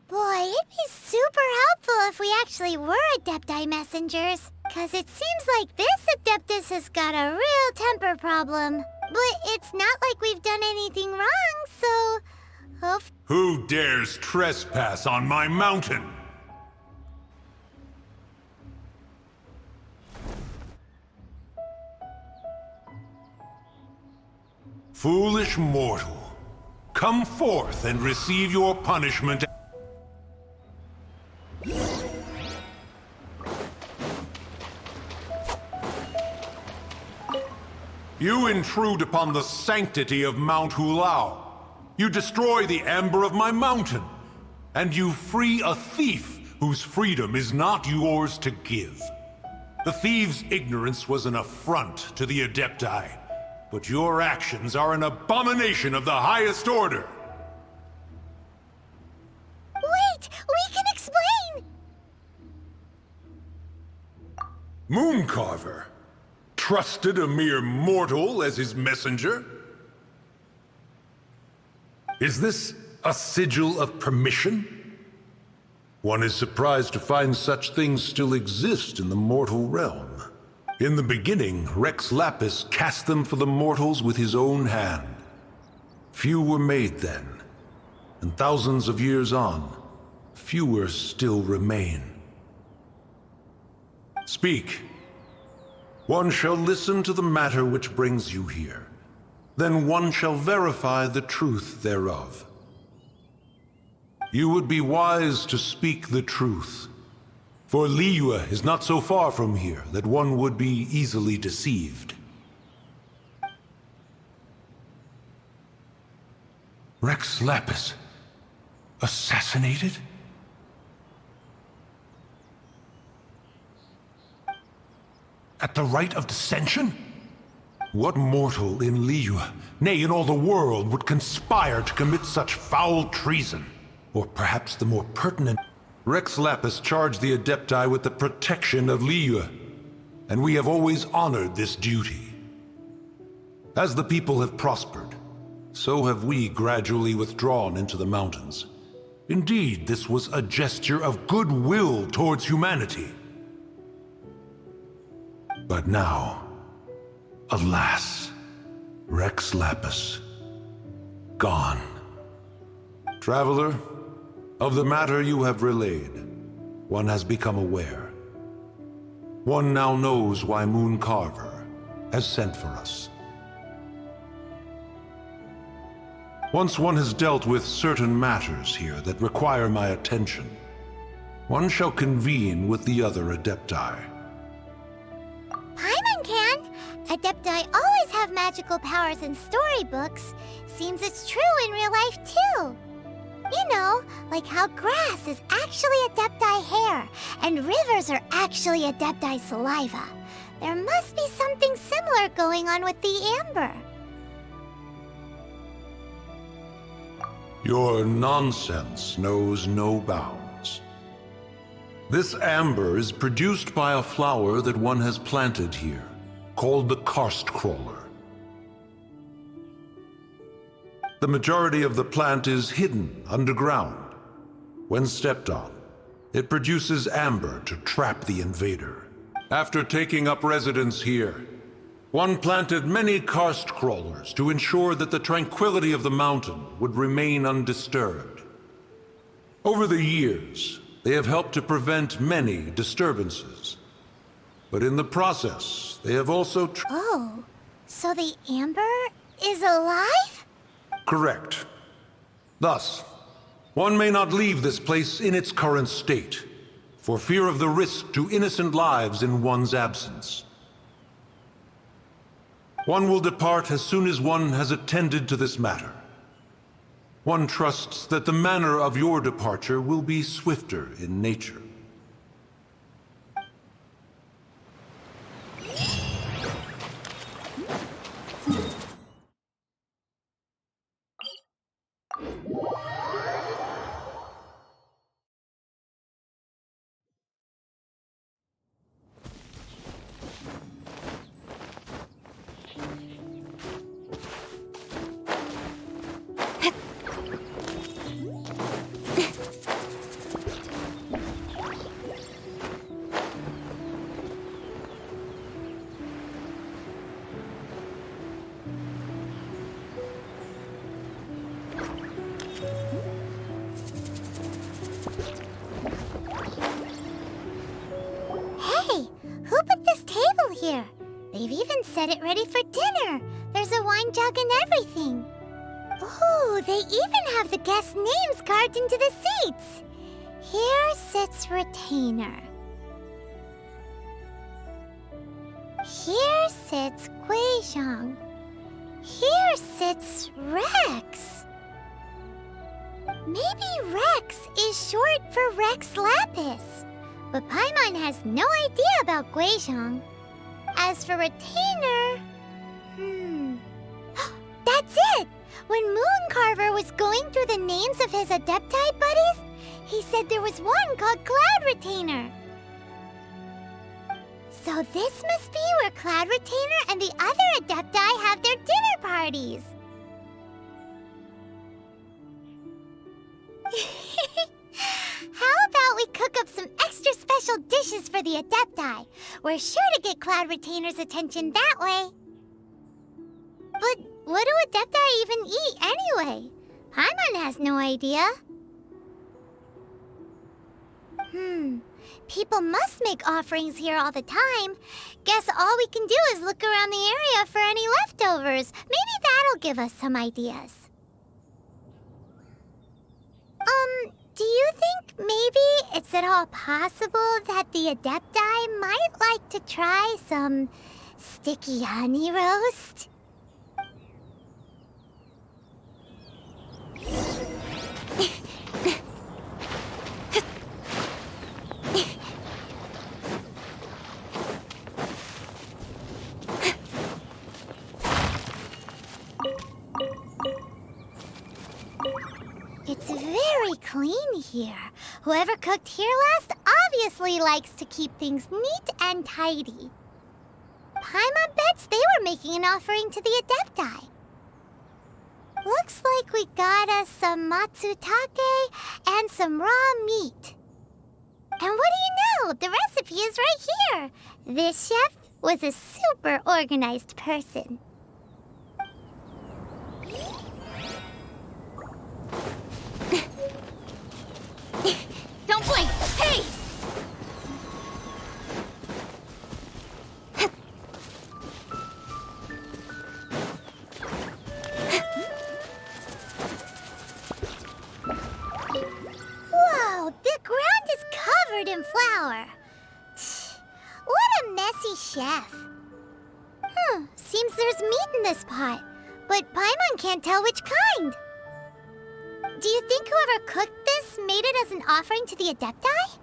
it'd be super helpful if we actually were Adepti messengers. Cause it seems like this Adeptus has got a real temper problem. But it's not like we've done anything wrong, so...
Who dares trespass on my mountain? Foolish mortal, come forth and receive your punishment. You intrude upon the sanctity of Mount Hulao. You destroy the amber of my mountain. And you free a thief whose freedom is not yours to give. The thief's ignorance was an affront to the Adepti. But your actions are an abomination of the highest order.
Wait! We can explain!
Mooncarver trusted a mere mortal as his messenger? Is this a sigil of permission? One is surprised to find such things still exist in the mortal realm. In the beginning, Rex Lapis cast them for the mortals with his own hand. Few were made then, and thousands of years on, fewer still remain. Speak. One shall listen to the matter which brings you here. Then one shall verify the truth thereof. You would be wise to speak the truth. For Liyue is not so far from here that one would be easily deceived. Rex Lapis, assassinated? At the rite of dissension? What mortal in Liyue, nay in all the world, would conspire to commit such foul treason? Or perhaps the more pertinent... Rex Lapis charged the Adepti with the protection of Liyue, and we have always honored this duty. As the people have prospered, so have we gradually withdrawn into the mountains. Indeed, this was a gesture of goodwill towards humanity. But now, alas, Rex Lapis, gone. Traveler, of the matter you have relayed, one has become aware. One now knows why Mooncarver has sent for us. Once one has dealt with certain matters here that require my attention, one shall convene with the other Adepti.
Paimon can! Adepti always have magical powers in storybooks. Seems it's true in real life, too. You know, like how grass is actually Adepti hair, and rivers are actually Adepti saliva. There must be something similar going on with the amber.
Your nonsense knows no bounds. This amber is produced by a flower that one has planted here, called the karst crawler. The majority of the plant is hidden underground. When stepped on, it produces amber to trap the invader. After taking up residence here, one planted many karst crawlers to ensure that the tranquility of the mountain would remain undisturbed. Over the years, they have helped to prevent many disturbances. But in the process, they have also...
Oh, so the amber is alive?
Correct. Thus, one may not leave this place in its current state, for fear of the risk to innocent lives in one's absence. One will depart as soon as one has attended to this matter. One trusts that the manner of your departure will be swifter in nature.
Here. They've even set it ready for dinner. There's a wine jug and everything. Ooh, they even have the guests' names carved into the seats. Here sits Retainer. Here sits Guizhong. Here sits Rex. Maybe Rex is short for Rex Lapis. But Paimon has no idea about Guizhong. As for Retainer... That's it! When Mooncarver was going through the names of his Adepti buddies, he said there was one called Cloud Retainer. So this must be where Cloud Retainer and the other Adepti have their dinner parties. How about we cook up some extra special dishes for the Adepti? We're sure to get Cloud Retainer's attention that way. But what do Adepti even eat anyway? Paimon has no idea. People must make offerings here all the time. Guess all we can do is look around the area for any leftovers. Maybe that'll give us some ideas. Do you think maybe it's at all possible that the Adepti might like to try some sticky honey roast? It's very clean here. Whoever cooked here last obviously likes to keep things neat and tidy. Paimon bets they were making an offering to the Adepti. Looks like we got us some matsutake and some raw meat. And what do you know? The recipe is right here. This chef was a super organized person.
Don't blink! Hey!
Whoa, the ground is covered in flour. What a messy chef. Seems there's meat in this pot, but Paimon can't tell which kind. Do you think whoever cooked this made it as an offering to the Adepti?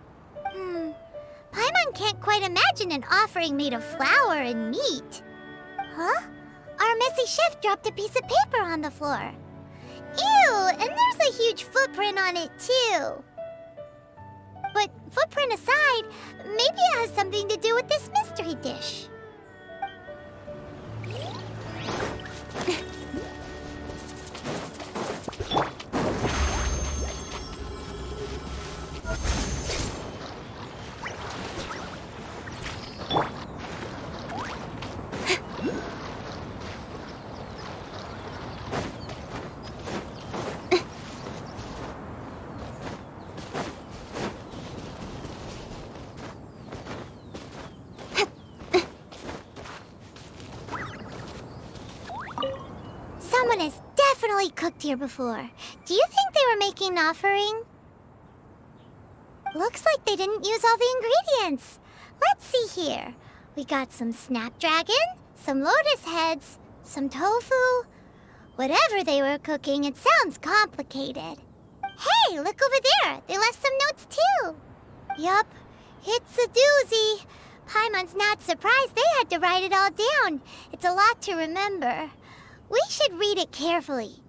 Paimon can't quite imagine an offering made of flour and meat. Huh? Our messy chef dropped a piece of paper on the floor. Ew, and there's a huge footprint on it, too. But footprint aside, maybe it has something to do with this mystery dish. Someone has definitely cooked here before. Do you think they were making an offering? Looks like they didn't use all the ingredients. Let's see here. We got some snapdragon, some lotus heads, some tofu. Whatever they were cooking, it sounds complicated. Hey, look over there. They left some notes too. Yup, it's a doozy. Paimon's not surprised they had to write it all down. It's a lot to remember. We should read it carefully.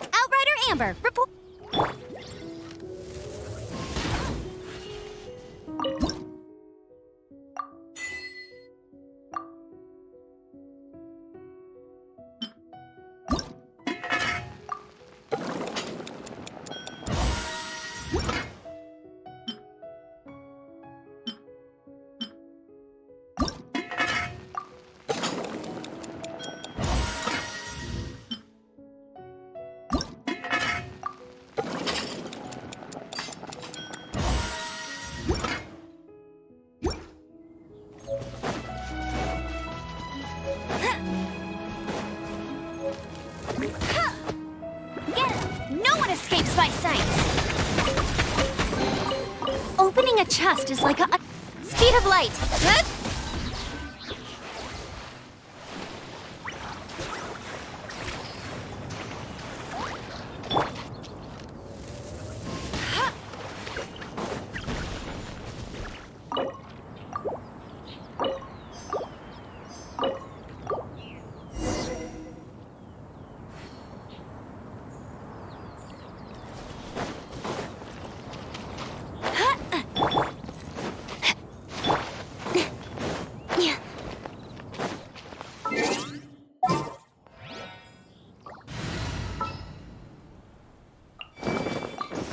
Outrider Amber, report. Escapes my sight. Opening a chest is like a speed of light.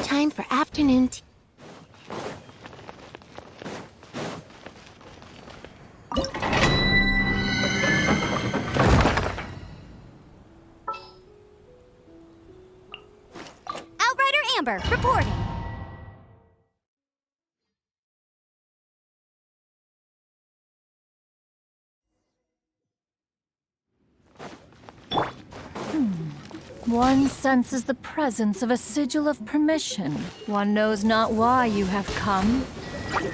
Time for afternoon tea. Outrider Amber, reporting.
One senses the presence of a sigil of permission. One knows not why you have come,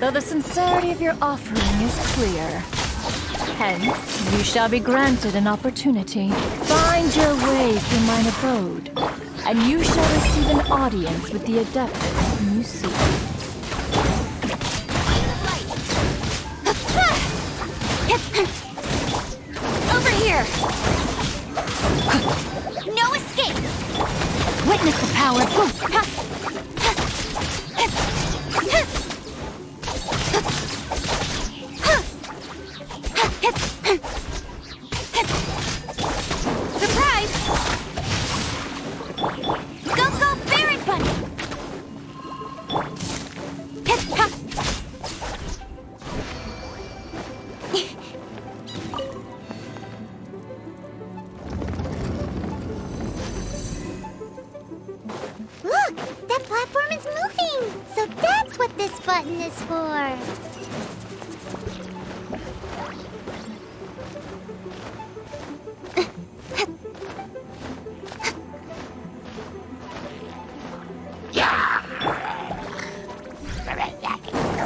though the sincerity of your offering is clear. Hence, you shall be granted an opportunity. Find your way through mine abode, and you shall receive an audience with the Adeptus whom you seek.
Over here! No escape! Witness the power of both! Surprise! Go, go, Baron Bunny!
Look, that platform is moving! So that's what this button is for.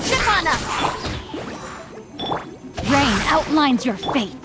Nirvana! Rain outlines your fate.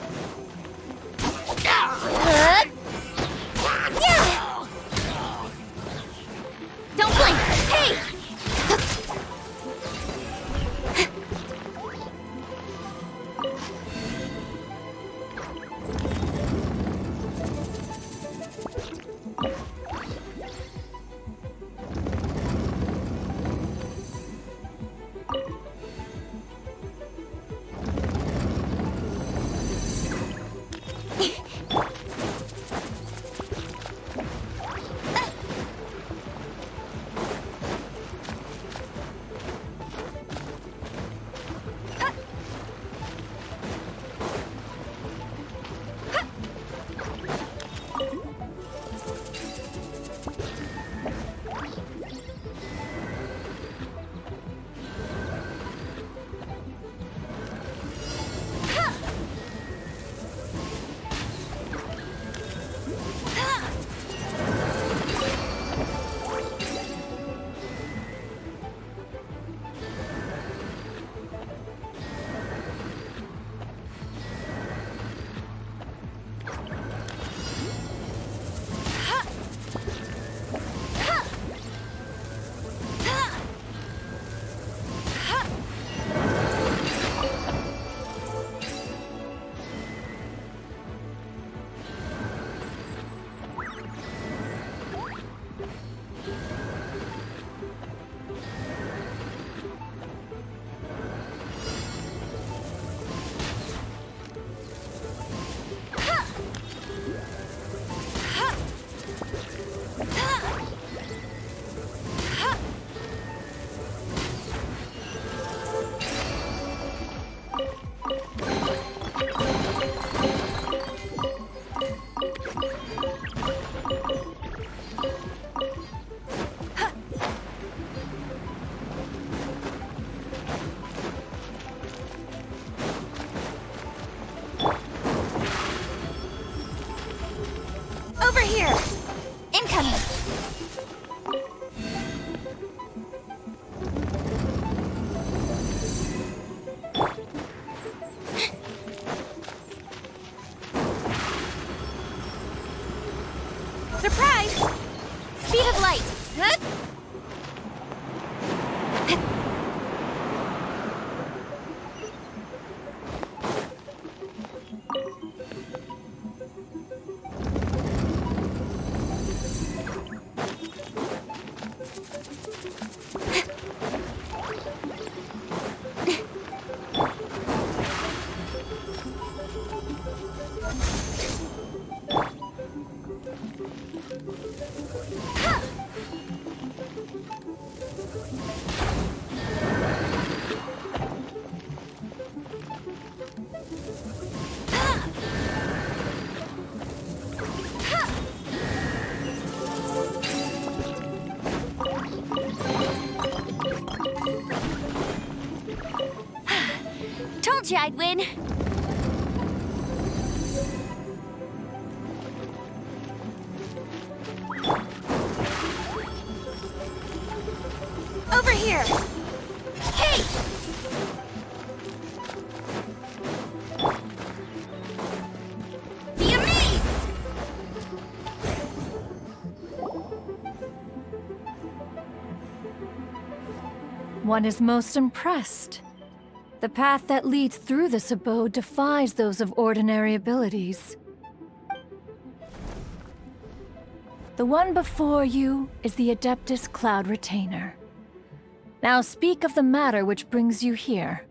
Surprise! Speed of light! Huh? Told you I'd win. Over here! Hey! Be amazed!
One is most impressed. The path that leads through this abode defies those of ordinary abilities. The one before you is the Adeptus Cloud Retainer. Now speak of the matter which brings you here.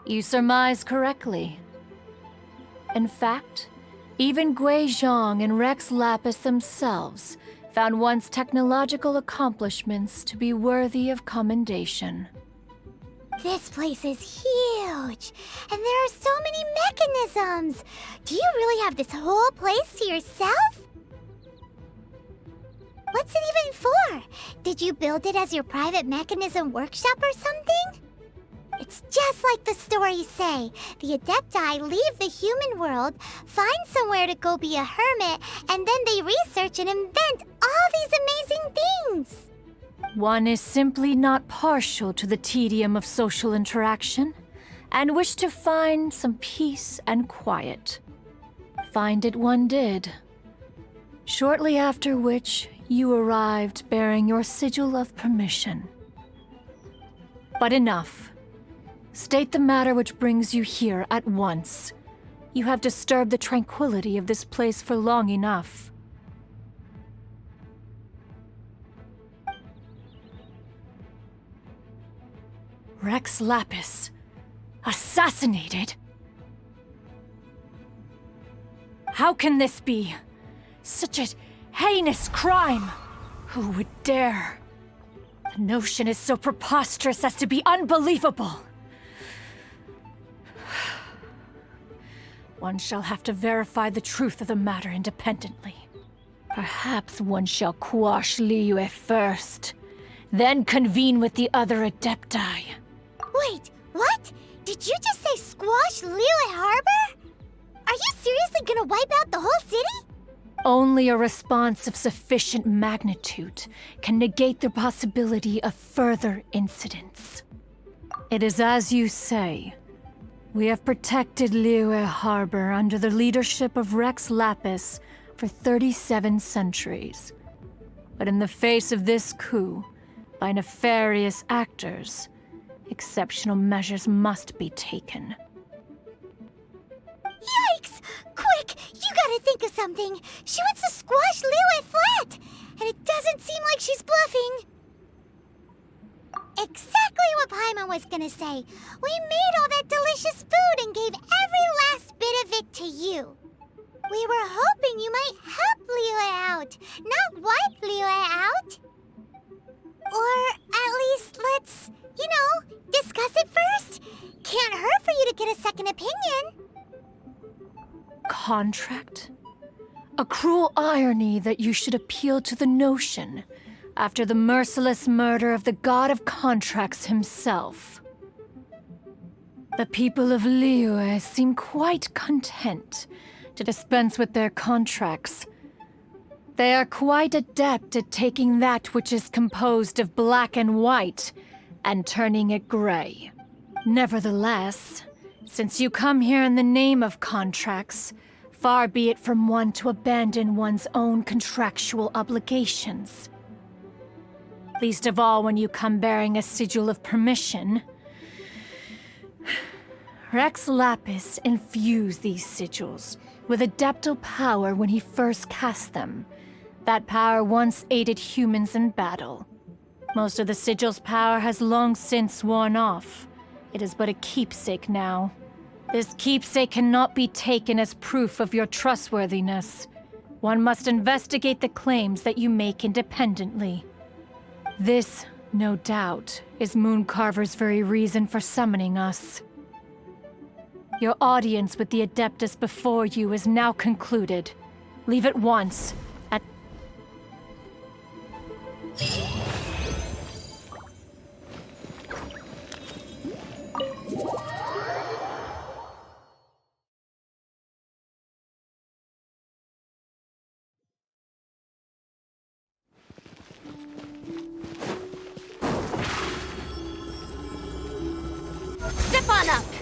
You surmise correctly. In fact, even Gui Zhang and Rex Lapis themselves found one's technological accomplishments to be worthy of commendation.
This place is huge, and there are so many mechanisms. Do you really have this whole place to yourself? What's it even for? Did you build it as your private mechanism workshop or something? It's just like the stories say. The Adepti leave the human world, find somewhere to go be a hermit, and then they research and invent all these amazing things.
One is simply not partial to the tedium of social interaction, and wished to find some peace and quiet. Find it one did. Shortly after which, you arrived bearing your sigil of permission. But enough. State the matter which brings you here at once. You have disturbed the tranquility of this place for long enough. Rex Lapis, assassinated? How can this be? Such a heinous crime! Who would dare? The notion is so preposterous as to be unbelievable. One shall have to verify the truth of the matter independently. Perhaps one shall quash Liyue first, then convene with the other Adepti.
Wait, what? Did you just say squash Liyue Harbor? Are you seriously gonna wipe out the whole city?
Only a response of sufficient magnitude can negate the possibility of further incidents. It is as you say. We have protected Liyue Harbor under the leadership of Rex Lapis for 37 centuries. But in the face of this coup, by nefarious actors, exceptional measures must be taken.
Yikes! Quick, you gotta think of something. She wants to squash Liyue flat, and it doesn't seem like she's bluffing. Exactly what Paimon was gonna say. We made all that delicious food and gave every last bit of it to you. We were hoping you might help Liyue out, not wipe Liyue out. Or at least let's, discuss it first. Can't hurt for you to get a second opinion.
Contract? A cruel irony that you should appeal to the notion after the merciless murder of the god of contracts himself. The people of Liyue seem quite content to dispense with their contracts. They are quite adept at taking that which is composed of black and white and turning it gray. Nevertheless, since you come here in the name of contracts, Far be it from one to abandon one's own contractual obligations. Least of all when you come bearing a sigil of permission. Rex Lapis infused these sigils with adeptal power when he first cast them. That power once aided humans in battle. Most of the sigil's power has long since worn off. It is but a keepsake now. This keepsake cannot be taken as proof of your trustworthiness. One must investigate the claims that you make independently. This, no doubt, is Mooncarver's very reason for summoning us. Your audience with the Adeptus before you is now concluded. Leave at once.
Step on up!